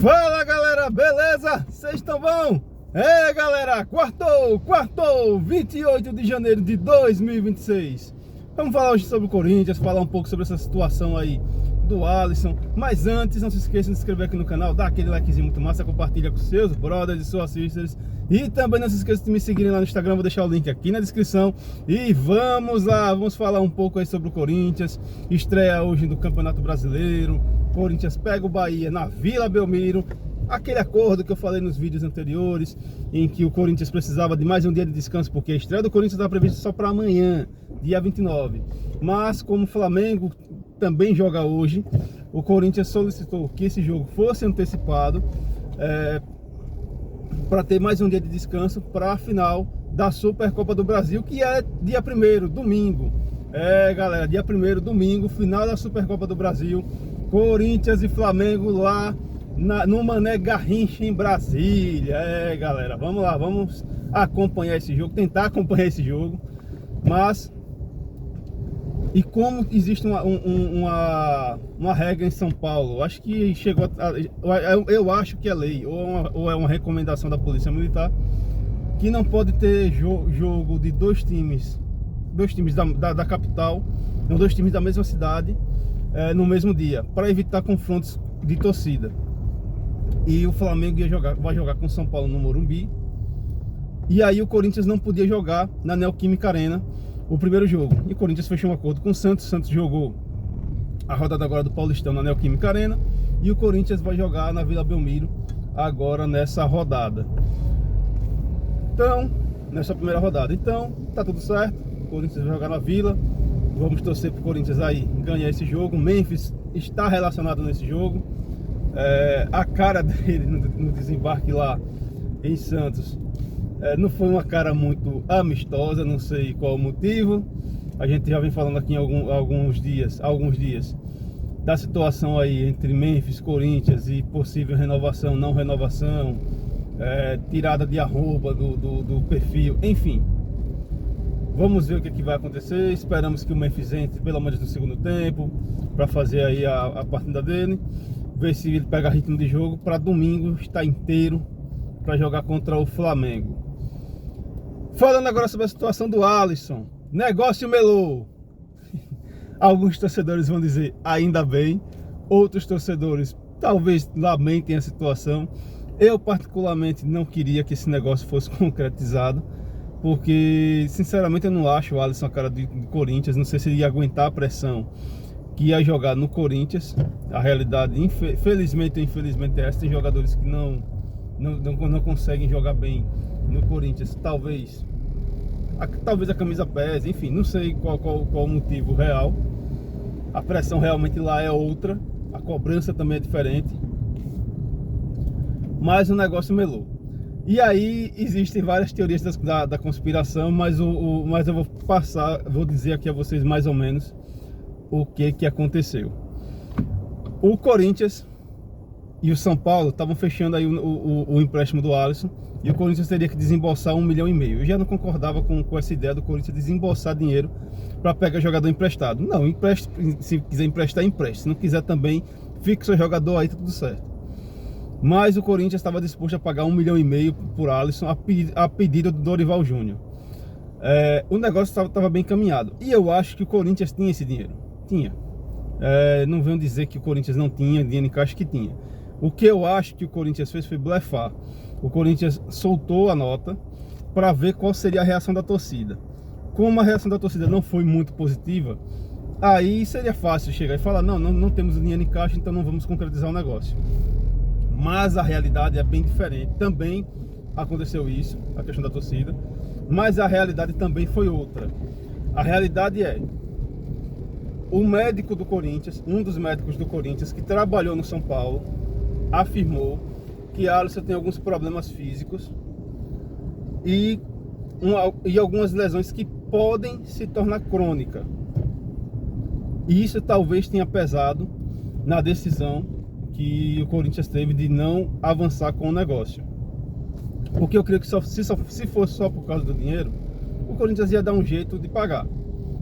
Fala galera, beleza? Vocês estão bom? Galera, quartou, 28 de janeiro de 2026. Vamos falar hoje sobre o Corinthians, falar um pouco sobre essa situação aí do Alisson. Mas antes, não se esqueça de se inscrever aqui no canal, dar aquele likezinho muito massa, compartilha com seus brothers e suas sisters. E também não se esqueça de me seguirem lá no Instagram, vou deixar o link aqui na descrição. E vamos lá, vamos falar um pouco aí sobre o Corinthians. Estreia hoje do Campeonato Brasileiro. Corinthians pega o Bahia na Vila Belmiro. Aquele acordo que eu falei nos vídeos anteriores, em que o Corinthians precisava de mais um dia de descanso, porque a estreia do Corinthians está prevista só para amanhã, dia 29. Mas como o Flamengo também joga hoje, o Corinthians solicitou que esse jogo fosse antecipado para ter mais um dia de descanso para a final da Supercopa do Brasil, que é dia 1º, domingo. Galera, dia 1º, domingo, final da Supercopa do Brasil. Corinthians e Flamengo lá no Mané Garrincha, em Brasília. Galera, vamos lá, vamos acompanhar esse jogo, tentar acompanhar esse jogo. Mas, e como existe uma regra em São Paulo, acho que chegou eu acho que é lei, ou é uma recomendação da Polícia Militar, que não pode ter jogo de dois times da capital, não, dois times da mesma cidade, no mesmo dia, para evitar confrontos de torcida. E o Flamengo vai jogar com o São Paulo no Morumbi. E aí o Corinthians não podia jogar na Neoquímica Arena o primeiro jogo. E o Corinthians fechou um acordo com o Santos. O Santos jogou a rodada agora do Paulistão na Neoquímica Arena. E o Corinthians vai jogar na Vila Belmiro agora nessa rodada. Então, nessa primeira rodada. Então, tá tudo certo. O Corinthians vai jogar na Vila. Vamos torcer pro Corinthians aí ganhar esse jogo. O Memphis está relacionado nesse jogo. A cara dele no desembarque lá em Santos não foi uma cara muito amistosa, não sei qual o motivo. A gente já vem falando aqui em alguns dias da situação aí entre Memphis, Corinthians e possível renovação, não renovação, tirada de arroba do perfil, enfim. Vamos ver o que vai acontecer. Esperamos que o Memphis entre pelo menos no segundo tempo para fazer aí a partida dele, ver se ele pega ritmo de jogo para domingo estar inteiro para jogar contra o Flamengo. Falando agora sobre a situação do Alisson, negócio melou. Alguns torcedores vão dizer ainda bem, outros torcedores talvez lamentem a situação. Eu particularmente não queria que esse negócio fosse concretizado, porque sinceramente eu não acho o Alisson a cara de Corinthians. Não sei se ele ia aguentar a pressão que ia jogar no Corinthians. A realidade, felizmente ou infelizmente, é essa. Tem jogadores que não conseguem jogar bem no Corinthians. Talvez a camisa pese, enfim, não sei qual o motivo real. A pressão realmente lá é outra, a cobrança também é diferente, mas o negócio melou. E aí existem várias teorias da conspiração, mas eu vou dizer aqui a vocês mais ou menos o que aconteceu. O Corinthians e o São Paulo estavam fechando aí o empréstimo do Alisson, e o Corinthians teria que desembolsar 1,5 milhão. Eu já não concordava com essa ideia do Corinthians desembolsar dinheiro para pegar jogador emprestado. Não, empreste, se quiser emprestar, empreste. Se não quiser também, fixa o jogador aí, tá tudo certo. Mas o Corinthians estava disposto a pagar 1,5 milhão por Alisson a pedido do Dorival Júnior. O negócio estava bem encaminhado. E eu acho que o Corinthians tinha esse dinheiro. Tinha. Não venham dizer que o Corinthians não tinha dinheiro em caixa, que tinha. O que eu acho que o Corinthians fez foi blefar. O Corinthians soltou a nota para ver qual seria a reação da torcida. Como a reação da torcida não foi muito positiva, aí seria fácil chegar e falar: não temos dinheiro em caixa, então não vamos concretizar o negócio. Mas a realidade é bem diferente. Também aconteceu isso, a questão da torcida, mas a realidade também foi outra. A realidade é: o médico do Corinthians, um dos médicos do Corinthians que trabalhou no São Paulo, afirmou que Alisson tem alguns problemas físicos e algumas lesões que podem se tornar crônica. E isso talvez tenha pesado na decisão que o Corinthians teve de não avançar com o negócio. Porque eu creio que se fosse só por causa do dinheiro, o Corinthians ia dar um jeito de pagar.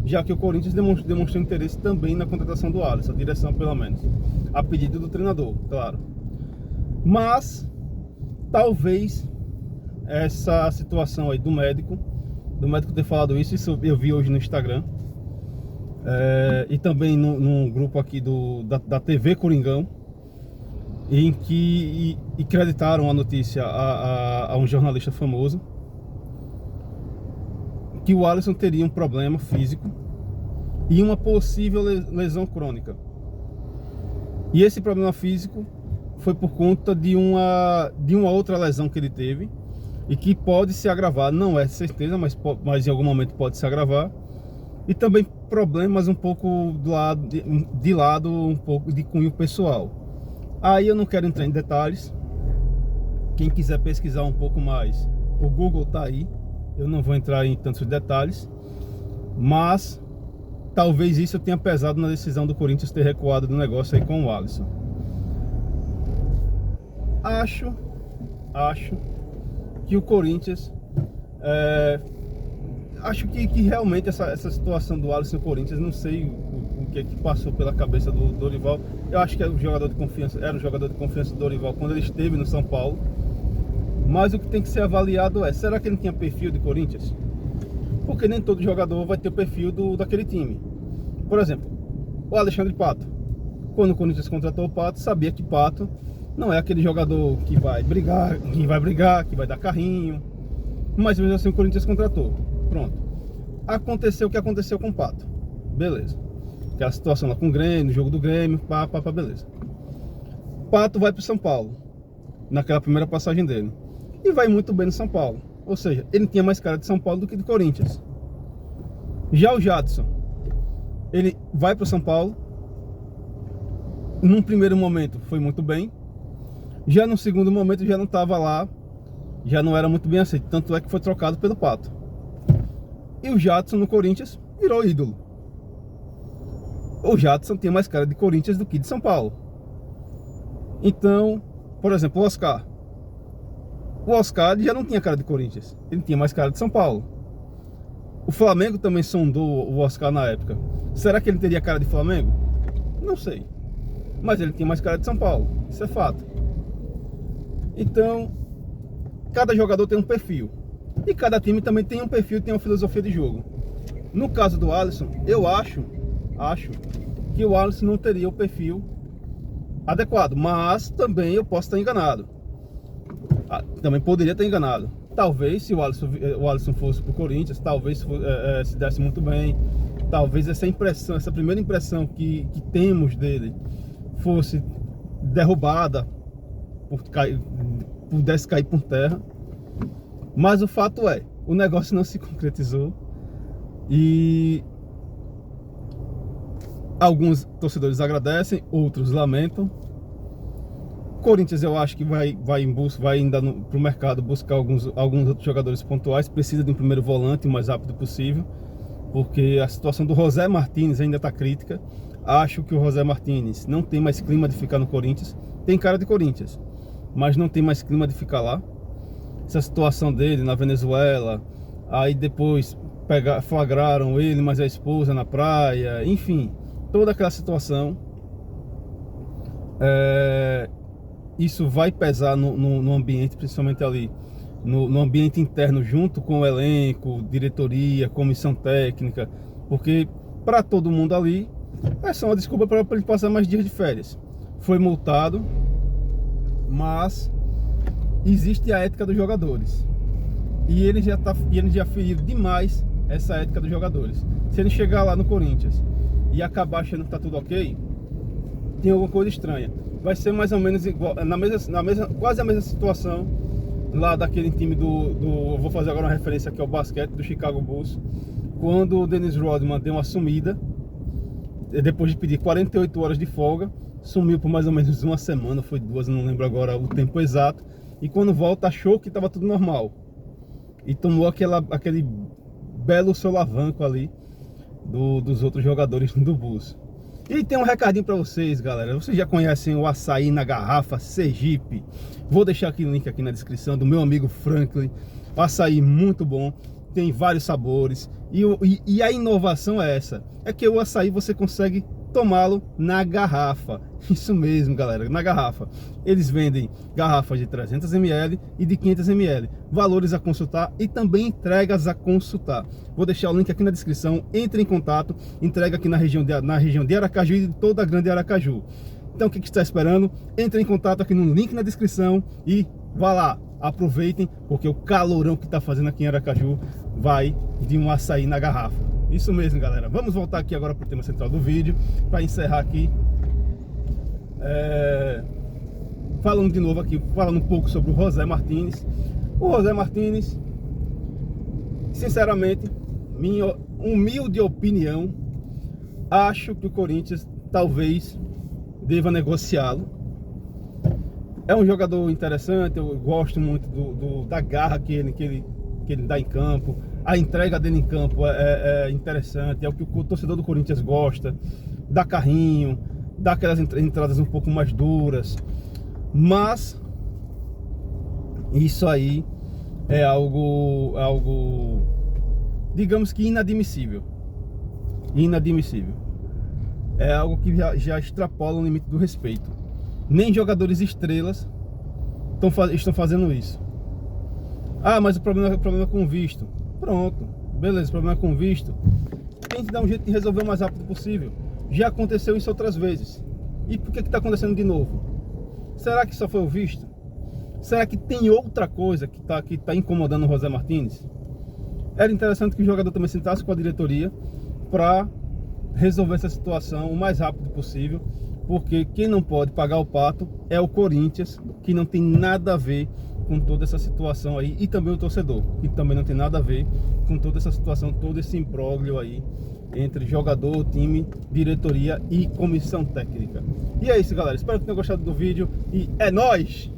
Já que o Corinthians demonstrou interesse também na contratação do Alisson, a direção pelo menos, a pedido do treinador, claro. Mas talvez essa situação aí do médico ter falado isso eu vi hoje no Instagram, e também num grupo aqui da TV Coringão, em que creditaram a notícia a um jornalista famoso, que o Alisson teria um problema físico e uma possível lesão crônica. E esse problema físico foi por conta de uma outra lesão que ele teve e que pode se agravar, não é certeza, mas em algum momento pode se agravar. E também problemas um pouco de lado um pouco de cunho pessoal. Aí eu não quero entrar em detalhes. Quem quiser pesquisar um pouco mais, o Google tá aí. Eu não vou entrar em tantos detalhes, mas talvez isso tenha pesado na decisão do Corinthians ter recuado do negócio aí com o Alisson. Acho que o Corinthians, acho que realmente essa situação do Alisson e o Corinthians, não sei o que é que passou pela cabeça do Dorival. Eu acho que era um jogador de confiança do Dorival quando ele esteve no São Paulo. Mas o que tem que ser avaliado é, será que ele tinha perfil de Corinthians? Porque nem todo jogador vai ter o perfil daquele time. Por exemplo, o Alexandre Pato. Quando o Corinthians contratou o Pato, sabia que Pato não é aquele jogador que vai brigar, que vai dar carrinho. Mas mesmo assim o Corinthians contratou. Pronto. Aconteceu o que aconteceu com o Pato. Beleza. Aquela situação lá com o Grêmio, no jogo do Grêmio, beleza. Pato vai para o São Paulo, naquela primeira passagem dele. E vai muito bem no São Paulo. Ou seja, ele tinha mais cara de São Paulo do que de Corinthians. Já o Jadson, ele vai para o São Paulo. Num primeiro momento foi muito bem. Já no segundo momento já não estava lá. Já não era muito bem aceito. Tanto é que foi trocado pelo Pato. E o Jadson no Corinthians virou ídolo. O Jadson tem mais cara de Corinthians do que de São Paulo. Então, por exemplo, o Oscar. O Oscar já não tinha cara de Corinthians. Ele tinha mais cara de São Paulo. O Flamengo também sondou o Oscar na época. Será que ele teria cara de Flamengo? Não sei. Mas ele tinha mais cara de São Paulo. Isso é fato. Então, cada jogador tem um perfil. E cada time também tem um perfil, tem uma filosofia de jogo. No caso do Alisson, eu acho que o Alisson não teria o perfil adequado. Mas também eu posso estar enganado. Também poderia estar enganado. Talvez se o Alisson fosse para o Corinthians, talvez se desse muito bem. Talvez essa primeira impressão que temos dele fosse derrubada, pudesse cair por terra. Mas o fato é, o negócio não se concretizou. E alguns torcedores agradecem, outros lamentam. Corinthians, eu acho que vai ainda para o mercado buscar alguns outros jogadores pontuais. Precisa de um primeiro volante o mais rápido possível, porque a situação do José Martínez ainda está crítica. Acho que o José Martínez não tem mais clima de ficar no Corinthians. Tem cara de Corinthians, mas não tem mais clima de ficar lá. Essa situação dele na Venezuela, aí depois flagraram ele mais a esposa na praia, enfim, toda aquela situação. Isso vai pesar no ambiente, principalmente ali no ambiente interno, junto com o elenco, diretoria, comissão técnica, porque para todo mundo ali é só uma desculpa para ele passar mais dias de férias. Foi multado, mas existe a ética dos jogadores e ele já feriu demais essa ética dos jogadores. Se ele chegar lá no Corinthians e acabar achando que tá tudo ok, tem alguma coisa estranha. Vai ser mais ou menos igual, quase a mesma situação lá daquele time eu vou fazer agora uma referência aqui ao basquete do Chicago Bulls, quando o Dennis Rodman deu uma sumida, depois de pedir 48 horas de folga, sumiu por mais ou menos uma semana, foi 2, não lembro agora o tempo exato, e quando volta achou que estava tudo normal, e tomou aquele belo solavanco ali dos outros jogadores do Bulls. E tem um recadinho para vocês, galera. Vocês já conhecem o açaí na garrafa Sergipe? Vou deixar aqui o link aqui na descrição do meu amigo Franklin. O açaí muito bom, tem vários sabores. E a inovação é essa, é que o açaí você consegue tomá-lo na garrafa. Isso mesmo, galera, na garrafa. Eles vendem garrafas de 300 ml e de 500 ml. Valores a consultar e também entregas a consultar. Vou deixar o link aqui na descrição. Entre em contato. Entrega aqui na região de Aracaju e de toda a grande Aracaju. Então o que está esperando? Entre em contato aqui no link na descrição e vá lá. Aproveitem, porque o calorão que está fazendo aqui em Aracaju vai de um açaí na garrafa. Isso mesmo, galera. Vamos voltar aqui agora para o tema central do vídeo, para encerrar aqui. Falando de novo aqui, falando um pouco sobre o José Martínez. O José Martínez, sinceramente, minha humilde opinião, acho que o Corinthians talvez deva negociá-lo. É um jogador interessante, eu gosto muito da garra que ele dá em campo. A entrega dele em campo é interessante, é o que o torcedor do Corinthians gosta. Dá carrinho, dá aquelas entradas um pouco mais duras, mas isso aí é algo digamos que inadmissível. É algo que já extrapola o limite do respeito. Nem jogadores estrelas estão fazendo isso. Ah, mas o problema é com visto. Pronto, beleza, o problema é com visto. Tem que dar um jeito de resolver o mais rápido possível. Já aconteceu isso outras vezes. E por que está acontecendo de novo? Será que só foi o visto? Será que tem outra coisa que tá incomodando o José Martínez? Era interessante que o jogador também sentasse com a diretoria para resolver essa situação o mais rápido possível, porque quem não pode pagar o pato é o Corinthians, que não tem nada a ver com toda essa situação aí, e também o torcedor, que também não tem nada a ver com toda essa situação, todo esse imbróglio aí entre jogador, time, diretoria e comissão técnica. E é isso, galera, espero que tenham gostado do vídeo e é nóis!